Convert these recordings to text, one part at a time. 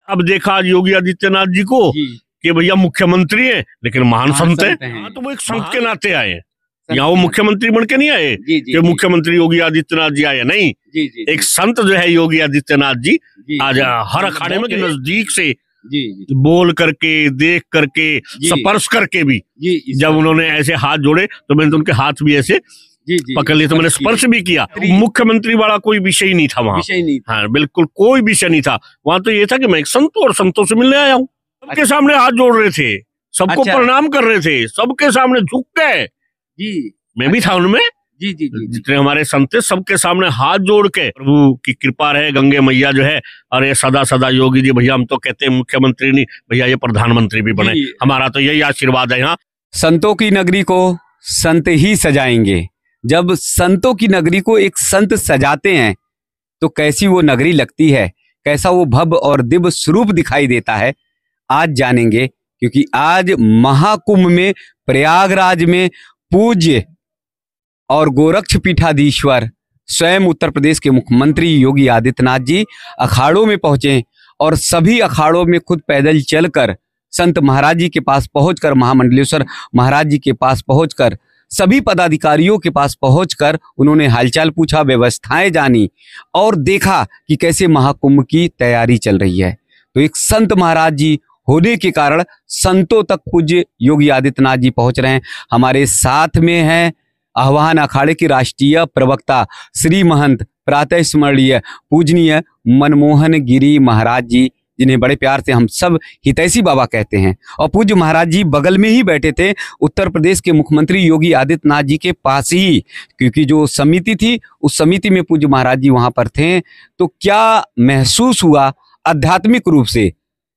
अब देखा आज योगी आदित्यनाथ जी को कि भैया मुख्यमंत्री है लेकिन महान संत है। हाँ, तो वो एक संत के नाते आए हैं, यहाँ वो मुख्यमंत्री बन के नहीं आए कि मुख्यमंत्री योगी आदित्यनाथ जी आए, नहीं, एक संत जो है योगी आदित्यनाथ जी आज हर अखाड़े में नजदीक से बोल करके, देख करके, स्पर्श करके भी, जब उन्होंने ऐसे हाथ जोड़े तो मैंने तो उनके हाथ भी ऐसे पकड़ लिए, तो मैंने स्पर्श भी किया। मुख्यमंत्री वाला कोई विषय नहीं था वहाँ, हाँ बिल्कुल कोई विषय नहीं था वहाँ। तो ये था कि मैं एक संत और संतों से मिलने आया हूँ। सबके सामने हाथ जोड़ रहे थे, सबको प्रणाम कर रहे थे, सबके सामने झुक गए। मैं भी था उनमें, जितने हमारे संत थे सबके सामने हाथ जोड़ के प्रभु की कृपा रहे, गंगे मैया जो है, अरे सदा सदा योगी जी भैया, हम तो कहते हैं मुख्यमंत्री नहीं भैया, ये प्रधानमंत्री भी बने, हमारा तो यही आशीर्वाद है। यहाँ संतों की नगरी को संत ही सजाएंगे। जब संतों की नगरी को एक संत सजाते हैं तो कैसी वो नगरी लगती है, कैसा वो भव्य और दिव्य स्वरूप दिखाई देता है, आज जानेंगे। क्योंकि आज महाकुंभ में प्रयागराज में पूज्य और गोरक्ष पीठाधीश्वर स्वयं उत्तर प्रदेश के मुख्यमंत्री योगी आदित्यनाथ जी अखाड़ों में पहुंचे और सभी अखाड़ों में खुद पैदल चलकर संत महाराज जी के पास पहुंचकर, महामंडलेश्वर महाराज जी के पास पहुंचकर, सभी पदाधिकारियों के पास पहुंचकर उन्होंने हालचाल पूछा, व्यवस्थाएं जानी और देखा कि कैसे महाकुंभ की तैयारी चल रही है। तो एक संत महाराज जी होने के कारण संतों तक पूज्य योगी आदित्यनाथ जी पहुंच रहे हैं। हमारे साथ में हैं आह्वान अखाड़े के राष्ट्रीय प्रवक्ता श्री महंत प्रातः स्मरणीय पूजनीय मनमोहन गिरी महाराज जी, जिन्हें बड़े प्यार से हम सब हितैषी बाबा कहते हैं। और पूज्य महाराज जी बगल में ही बैठे थे उत्तर प्रदेश के मुख्यमंत्री योगी आदित्यनाथ जी के पास ही, क्योंकि जो समिति थी उस समिति में पूज्य महाराज जी वहां पर थे। तो क्या महसूस हुआ आध्यात्मिक रूप से,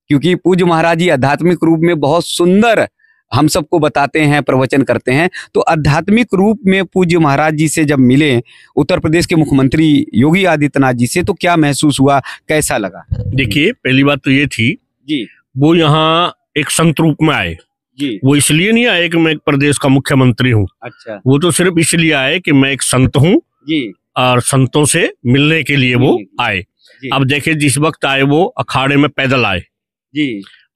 क्योंकि पूज्य महाराज जी आध्यात्मिक रूप में बहुत सुंदर हम सबको बताते हैं, प्रवचन करते हैं। तो आध्यात्मिक रूप में पूज्य महाराज जी से जब मिले उत्तर प्रदेश के मुख्यमंत्री योगी आदित्यनाथ जी से, तो क्या महसूस हुआ, कैसा लगा? देखिए, पहली बात तो ये थी वो यहाँ एक संत रूप में आए। वो इसलिए नहीं आए कि मैं एक प्रदेश का मुख्यमंत्री हूँ, अच्छा, वो तो सिर्फ इसलिए आए कि मैं एक संत हूँ और संतों से मिलने के लिए वो आए। अब देखिए, जिस वक्त आए वो अखाड़े में पैदल आए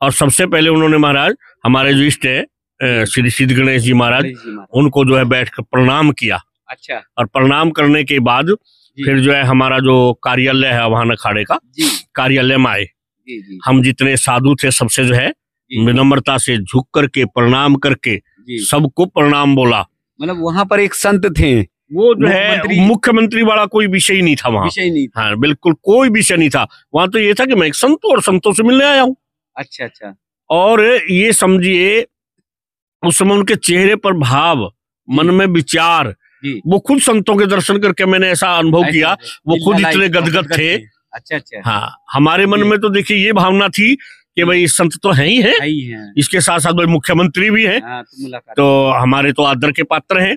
और सबसे पहले उन्होंने महाराज हमारे जो इष्ट है श्री सिद्ध गणेश जी महाराज, उनको जो है बैठ कर प्रणाम किया। अच्छा। और प्रणाम करने के बाद फिर जो है हमारा जो कार्यालय है आह्वान अखाड़े का, कार्यालय में आए। हम जितने साधु थे सबसे जो है विनम्रता से झुक करके प्रणाम करके सबको प्रणाम बोला। मतलब वहां पर एक संत थे, वो जो है मुख्यमंत्री वाला कोई विषय नहीं था वहाँ, विषय नहीं था। हाँ बिल्कुल कोई विषय नहीं था वहाँ। तो ये था कि मैं एक संत और संतों से मिलने आया हूँ। अच्छा अच्छा। और ये समझिए उस समय उनके चेहरे पर भाव, मन में विचार, वो खुद संतों के दर्शन करके मैंने ऐसा अनुभव किया, वो खुद इतने गदगद थे। अच्छा अच्छा। हाँ, हमारे मन में तो देखिए ये भावना थी कि भाई संत तो है ही है, इसके साथ साथ भाई मुख्यमंत्री भी है, तो हमारे तो आदर के पात्र हैं।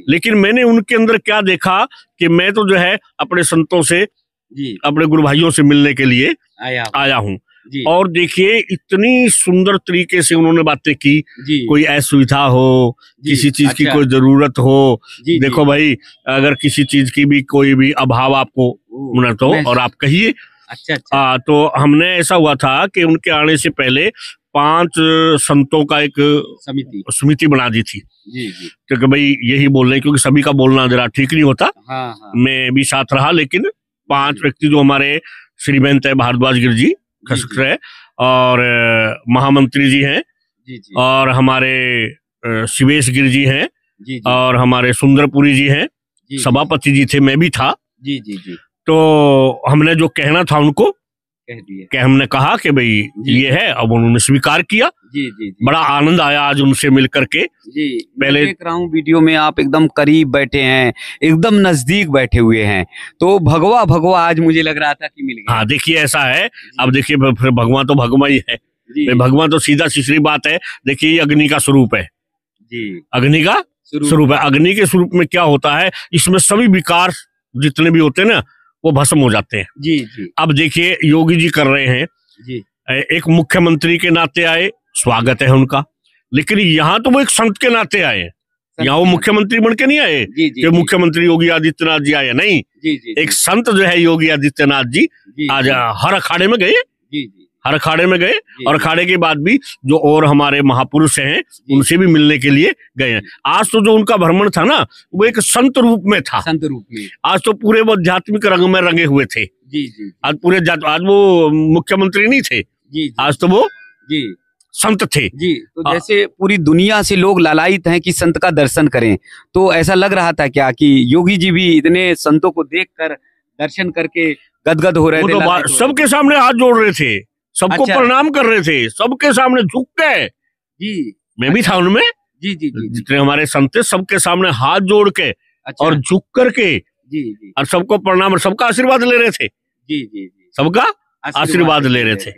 लेकिन मैंने उनके अंदर क्या देखा कि मैं तो जो है अपने संतों से, अपने गुरु भाइयों से मिलने के लिए आया हूँ। और देखिए इतनी सुंदर तरीके से उन्होंने बातें की, कोई असुविधा हो, किसी चीज की कोई जरूरत हो, देखो भाई अगर किसी चीज की भी कोई भी अभाव आपको तो और आप कहिए। अच्छा। तो हमने ऐसा हुआ था कि उनके आने से पहले 5 संतों का एक समिति बना दी थी, क्योंकि भाई यही बोल रहे, क्योंकि सभी का बोलना जरा ठीक नहीं होता। हाँ। मैं भी साथ रहा, लेकिन 5 व्यक्ति जो हमारे श्री महंत भारद्वाज गिर जी खसकर है और महामंत्री जी हैं, और हमारे शिवेश गिर जी हैं, और हमारे सुंदरपुरी जी हैं, सभापति जी थे, मैं भी था। तो हमने जो कहना था उनको कह दिया, हमने कहा कि भाई ये है, अब उन्होंने स्वीकार किया। बड़ा आनंद आया आज उनसे मिल करके। पहले देख रहा हूँ वीडियो में आप एकदम करीब बैठे हैं, एकदम नजदीक बैठे हुए हैं, तो भगवा भगवा आज मुझे लग रहा था कि मिल गया। हाँ देखिए ऐसा है, अब देखिए फिर भगवान तो भगवान ही है, भगवान तो सीधा सीधी बात है। देखिए ये अग्नि का स्वरूप है, अग्नि का स्वरूप है। अग्नि के स्वरूप में क्या होता है, इसमें सभी विकार जितने भी होते हैं ना वो भस्म हो जाते हैं। अब देखिए योगी जी कर रहे हैं, एक मुख्यमंत्री के नाते आए, स्वागत है उनका, लेकिन यहाँ तो वो एक संत के नाते आए, यहाँ वो मुख्यमंत्री बन के नहीं आए कि मुख्यमंत्री योगी आदित्यनाथ जी आए, नहीं, एक संत जो है योगी आदित्यनाथ जी आज हर अखाड़े में गए, हर अखाड़े में गए और अखाड़े के बाद भी जो और हमारे महापुरुष हैं उनसे भी मिलने के लिए गए हैं। आज तो जो उनका भ्रमण था ना वो एक संत रूप में था, संत रूप में। आज तो पूरे वो आध्यात्मिक रंग में रंगे हुए थे। जी जी। आज पूरे आज वो मुख्यमंत्री नहीं थे जी, आज तो वो जी संत थे जी। तो जैसे पूरी दुनिया से लोग लालायित हैं कि संत का दर्शन करें, तो ऐसा लग रहा था क्या कि योगी जी भी इतने संतों को देखकर दर्शन करके गदगद हो रहे थे? तो सबके सामने हाथ जोड़ रहे थे, सबको प्रणाम कर रहे थे, सबके सामने झुक के। जी मैं भी था उनमें। जी जी जी। जितने हमारे संत थे सबके सामने हाथ जोड़ के और झुक करके जी जी और सबको प्रणाम और सबका आशीर्वाद ले रहे थे। जी जी जी। सबका आशीर्वाद ले रहे थे।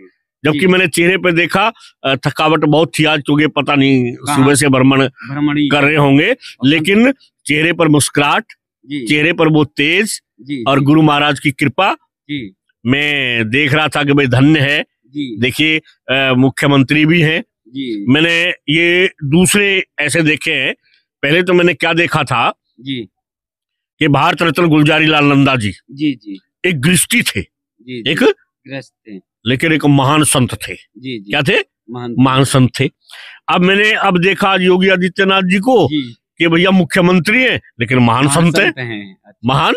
जबकि मैंने चेहरे पे देखा थकावट बहुत थी आज, क्योंकि पता नहीं सुबह से भ्रमण कर रहे होंगे, लेकिन चेहरे पर मुस्कुराहट, चेहरे पर वो तेज और गुरु महाराज की कृपा मैं देख रहा था कि भाई धन्य है। देखिए मुख्यमंत्री भी हैं। मैंने ये दूसरे ऐसे देखे हैं। पहले तो मैंने क्या देखा था कि भारत रत्न गुलजारी लाल नंदा जी एक गृहस्थी थे, एक गृहस्थ थे, लेकिन एक महान संत थे। क्या थे? महान संत थे। अब देखा आज योगी आदित्यनाथ जी को कि भैया मुख्यमंत्री हैं लेकिन महान संत हैं, महान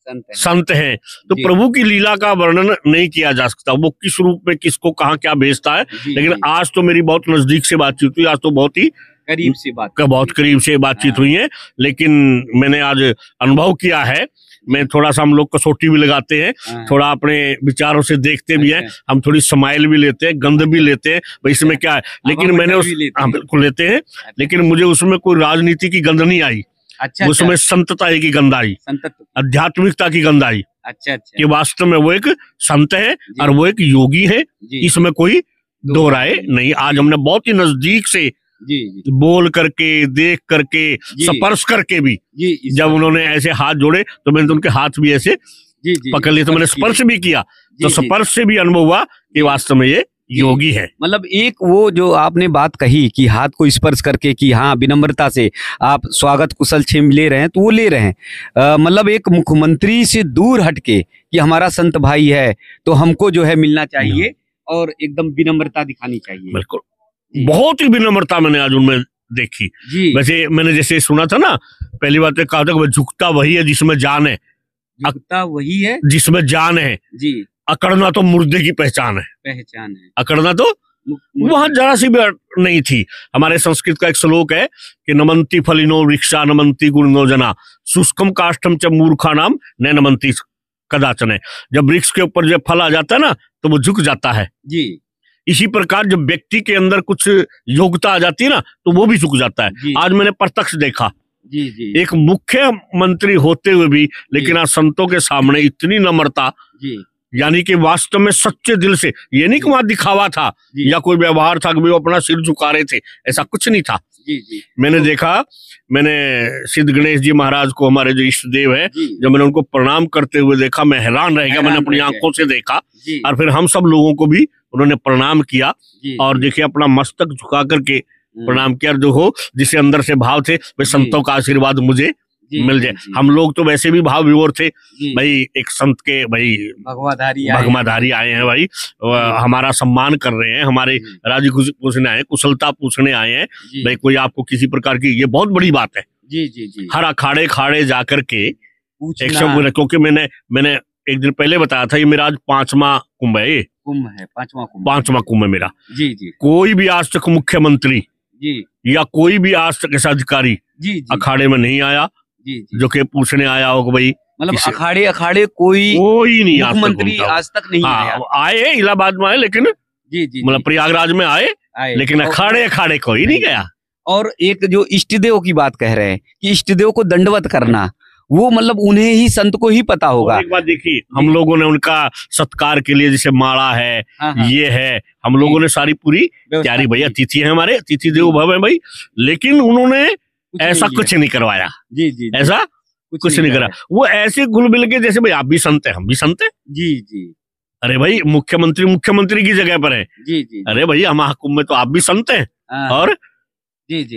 संत हैं। तो प्रभु की लीला का वर्णन नहीं किया जा सकता, वो किस रूप में किसको कहाँ क्या भेजता है। लेकिन आज तो मेरी बहुत नजदीक से बातचीत हुई, आज तो बहुत ही करीब से बातचीत हुई है। लेकिन मैंने आज अनुभव किया है, मैं थोड़ा सा, हम लोग कसौटी भी लगाते हैं, थोड़ा अपने विचारों से देखते भी हैं, हम थोड़ी स्माइल भी लेते हैं, गंध भी लेते हैं, भाई इसमें क्या है। लेकिन मैंने बिल्कुल लेते हैं, लेकिन मुझे उसमें कोई राजनीति की गंध नहीं आई। उसमें संतता की गंध आई, आध्यात्मिकता की गंध आई। कि वास्तव में वो एक संत है और वो एक योगी है, इसमें कोई दो राय नहीं। आज हमने बहुत ही नजदीक से बोल करके, देख करके, स्पर्श करके भी, जब उन्होंने ऐसे हाथ जोड़े तो मैंने तो उनके हाथ भी ऐसे पकड़ लिए, तो मैंने स्पर्श भी किया, तो स्पर्श से भी अनुभव हुआ कि वास्तव में ये योगी है। मतलब एक वो जो आपने बात कही कि हाथ को स्पर्श करके कि हाँ विनम्रता से आप स्वागत कुशल छेम ले रहे हैं, तो वो ले रहे हैं। मतलब एक मुख्यमंत्री से दूर हटके कि हमारा संत भाई है तो हमको जो है मिलना चाहिए और एकदम विनम्रता दिखानी चाहिए। बिल्कुल, बहुत ही विनम्रता मैंने आज उनमें देखी। वैसे मैंने जैसे सुना था ना, पहली बात कहा था कि झुकता वही है जिसमें जान है, झुकता वही है जिसमें जान है। अकड़ना तो मुर्दे की पहचान है। अकड़ना तो वहां जरा सी भी नहीं थी। हमारे संस्कृत का एक श्लोक है कि नमंती फलिनो वृक्षा नमंती गुणनो जना शुष्कम काष्ठम च मूर्खा नाम न नमंती कदाचन है। जब वृक्ष के ऊपर जब फल आ जाता है ना तो वो झुक जाता है। इसी प्रकार जब व्यक्ति के अंदर कुछ योग्यता आ जाती है ना तो वो भी झुक जाता है। आज मैंने प्रत्यक्ष देखा एक मुख्यमंत्री होते हुए भी, लेकिन आज संतों के सामने इतनी नम्रता, यानी कि वास्तव में सच्चे दिल से, ये नहीं कि वहां दिखावा था या कोई व्यवहार था कि वो अपना सिर झुका रहे थे, ऐसा कुछ नहीं था। मैंने देखा, मैंने सिद्ध गणेश जी महाराज को, हमारे जो इष्ट देव है, जब मैंने उनको प्रणाम करते हुए देखा, मैं हैरान रह गया। मैंने अपनी आंखों से देखा और फिर हम सब लोगों को भी उन्होंने प्रणाम किया और देखिए अपना मस्तक झुका करके प्रणाम किया। जो हो जिसे अंदर से भाव थे भाई संतों का आशीर्वाद मुझे मिल जाए। हम लोग तो वैसे भी भाव विभोर थे भाई, एक संत के भाई भगवाधारी आए हैं भाई, हमारा सम्मान कर रहे हैं, हमारे राजी खुशी पूछने आए, कुशलता पूछने आए हैं भाई, कोई आपको किसी प्रकार की, ये बहुत बड़ी बात है। हर अखाड़े खाड़े जाकर के एक शब्द, क्योंकि मैंने एक दिन पहले बताया था, ये मेरा आज 5वां कुंभ है। पांचवा कुंभ है मेरा। कोई भी आज तक मुख्यमंत्री या कोई भी आज तक ऐसा अधिकारी अखाड़े में नहीं आया जो कि पूछने आया हो कि भाई, मतलब अखाड़े कोई नहीं, मुख्यमंत्री आज तक नहीं आया। आए इलाहाबाद में आए, लेकिन मतलब प्रयागराज में आए, लेकिन अखाड़े कोई नहीं गया। और एक जो इष्ट देव की बात कह रहे हैं कि इष्ट देव को दंडवत करना, वो मतलब उन्हें ही, संत को ही पता होगा। एक बात देखिए, हम लोगों ने उनका सत्कार के लिए जैसे माला है, ये है, हम लोगों ने सारी पूरी तैयारी, भैया अतिथि है हमारे, अतिथि देवो भव है भाई, लेकिन उन्होंने ऐसा कुछ नहीं करवाया। ऐसा कुछ नहीं करा। वो ऐसे घुल मिल के जैसे भाई आप भी संत है, हम भी संत है। अरे भाई मुख्यमंत्री की जगह पर है। अरे भाई हम कुंभ में तो आप भी संत हैं और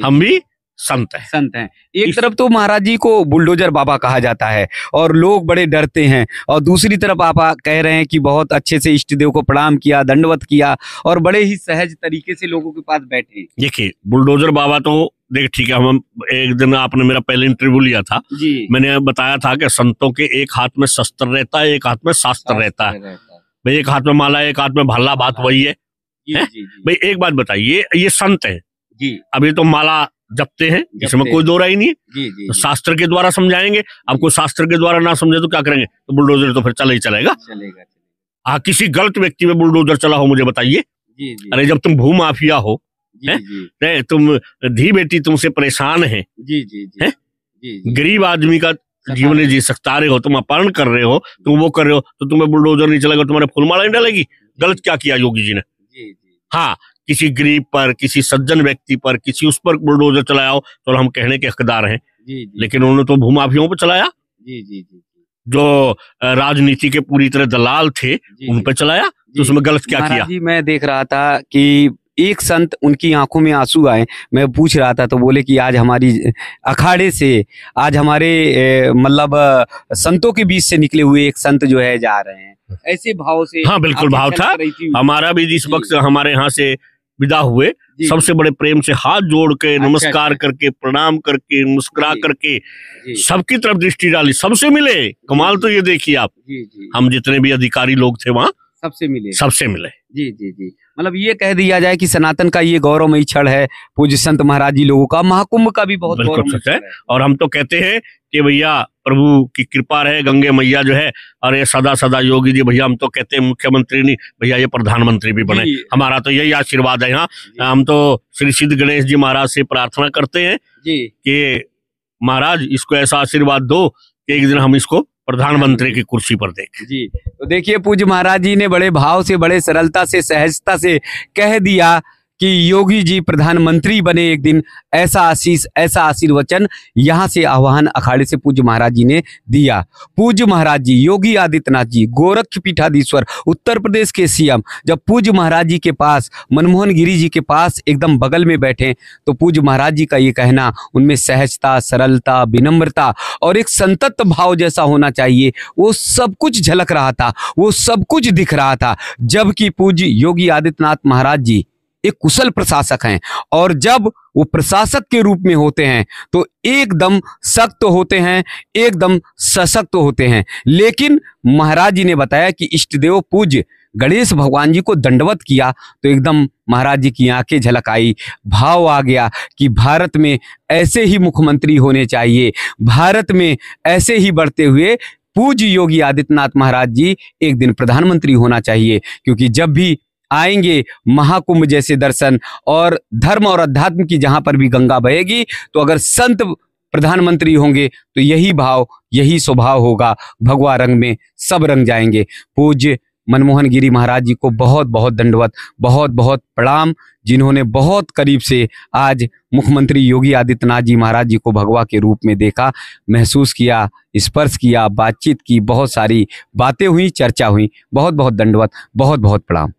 हम भी संत है। संत हैं। एक तरफ तो महाराज जी को बुलडोजर बाबा कहा जाता है और लोग बड़े डरते हैं, और दूसरी तरफ आप कह रहे हैं कि बहुत अच्छे से इष्ट देव को प्रणाम किया, दंडवत किया और बड़े ही सहज तरीके से लोगों के पास बैठे। देखिए बुलडोजर बाबा तो देख ठीक है, हम एक दिन आपने मेरा पहले इंटरव्यू लिया था जी, मैंने बताया था कि संतों के एक हाथ में शस्त्र रहता है, एक हाथ में शास्त्र रहता है। भाई एक हाथ में माला, एक हाथ में भाला, बात वही है। भाई एक बात बताइए, ये संत है जी, अब ये तो माला जपते हैं, इसमें कोई दो राय नहीं है तो शास्त्र के द्वारा समझाएंगे। अब कोई शास्त्र के द्वारा ना समझे तो क्या करेंगे, तो बुलडोजर तो फिर चला ही चलेगा। किसी गलत व्यक्ति में बुलडोजर चला हो मुझे बताइए। अरे जब तुम भू माफिया हो, तुम धी बेटी तुमसे परेशान है, गरीब आदमी का जीवन नहीं जी सकता रहे हो, तुम अपहरण कर रहे हो, तुम वो कर रहे हो, तो तुम्हें बुलडोजर नहीं चलेगा, तुम्हारे फूलमाला नहीं डालेगी। गलत क्या किया योगी जी ने? हाँ, किसी गरीब पर, किसी सज्जन व्यक्ति पर, किसी उस पर बुलडोजर चलाया हो तो हम कहने के हकदार हैं, लेकिन उन्होंने तो भूमाफियों पर चलाया। जो राजनीति के पूरी तरह दलाल थे उन पर चलाया, तो उसमें गलत क्या किया? जी मैं देख रहा था कि एक संत, उनकी आंखों में आंसू आए, मैं पूछ रहा था तो बोले कि आज हमारी अखाड़े से, आज हमारे मतलब संतों के बीच से निकले हुए एक संत जो है जा रहे हैं, ऐसे भाव से। हाँ बिल्कुल भाव था हमारा भी, जिस वक्त हमारे यहाँ से विदा हुए सबसे बड़े प्रेम से हाथ जोड़ के नमस्कार करके, प्रणाम करके, मुस्कुरा करके सबकी तरफ दृष्टि डाली, सबसे मिले। कमाल तो ये देखिए आप, हम जितने भी अधिकारी लोग थे वहाँ सबसे मिले। जी मतलब ये कह दिया जाए कि सनातन का ये गौरवमयी क्षण है, पूज्य संत महाराज जी लोगों का, महाकुंभ का भी बहुत गौरवमयी है। और हम तो कहते हैं कि भैया प्रभु की कृपा रहे, गंगे मैया जो है, और ये सदा सदा योगी जी भैया, हम तो कहते हैं मुख्यमंत्री नहीं भैया, ये प्रधानमंत्री भी बने, हमारा तो यही आशीर्वाद है। यहाँ हम तो श्री सिद्ध गणेश जी महाराज से प्रार्थना करते हैं कि महाराज इसको ऐसा आशीर्वाद दो कि एक दिन हम इसको प्रधानमंत्री की कुर्सी पर देखें। जी तो देखिए पूज्य महाराज जी ने बड़े भाव से, बड़े सरलता से, सहजता से कह दिया कि योगी जी प्रधानमंत्री बने एक दिन, ऐसा आशीष, ऐसा आशीर्वचन यहाँ से आह्वान अखाड़े से पूज्य महाराज जी ने दिया। पूज्य महाराज जी योगी आदित्यनाथ जी, गोरक्ष पीठाधीश्वर, उत्तर प्रदेश के सीएम, जब पूज्य महाराज जी के पास, मनमोहन गिरी जी के पास एकदम बगल में बैठे, तो पूज्य महाराज जी का ये कहना, उनमें सहजता, सरलता, विनम्रता और एक संतत भाव जैसा होना चाहिए, वो सब कुछ झलक रहा था, वो सब कुछ दिख रहा था। जबकि पूज्य योगी आदित्यनाथ महाराज जी एक कुशल प्रशासक हैं, और जब वो प्रशासक के रूप में होते हैं तो एकदम सख्त होते हैं, एकदम सशक्त होते हैं। लेकिन महाराज जी ने बताया कि इष्ट देव पूज्य गणेश भगवान जी को दंडवत किया तो एकदम महाराज जी की आंखें झलक आई, भाव आ गया कि भारत में ऐसे ही मुख्यमंत्री होने चाहिए, भारत में ऐसे ही बढ़ते हुए पूज्य योगी आदित्यनाथ महाराज जी एक दिन प्रधानमंत्री होना चाहिए। क्योंकि जब भी आएंगे महाकुंभ जैसे दर्शन, और धर्म और अध्यात्म की जहां पर भी गंगा बहेगी, तो अगर संत प्रधानमंत्री होंगे तो यही भाव, यही स्वभाव होगा, भगवा रंग में सब रंग जाएंगे। पूज्य मनमोहन गिरी महाराज जी को बहुत बहुत दंडवत, बहुत बहुत प्रणाम, जिन्होंने बहुत करीब से आज मुख्यमंत्री योगी आदित्यनाथ जी महाराज जी को भगवा के रूप में देखा, महसूस किया, स्पर्श किया, बातचीत की, बहुत सारी बातें हुई, चर्चा हुई। बहुत बहुत दंडवत, बहुत बहुत प्रणाम।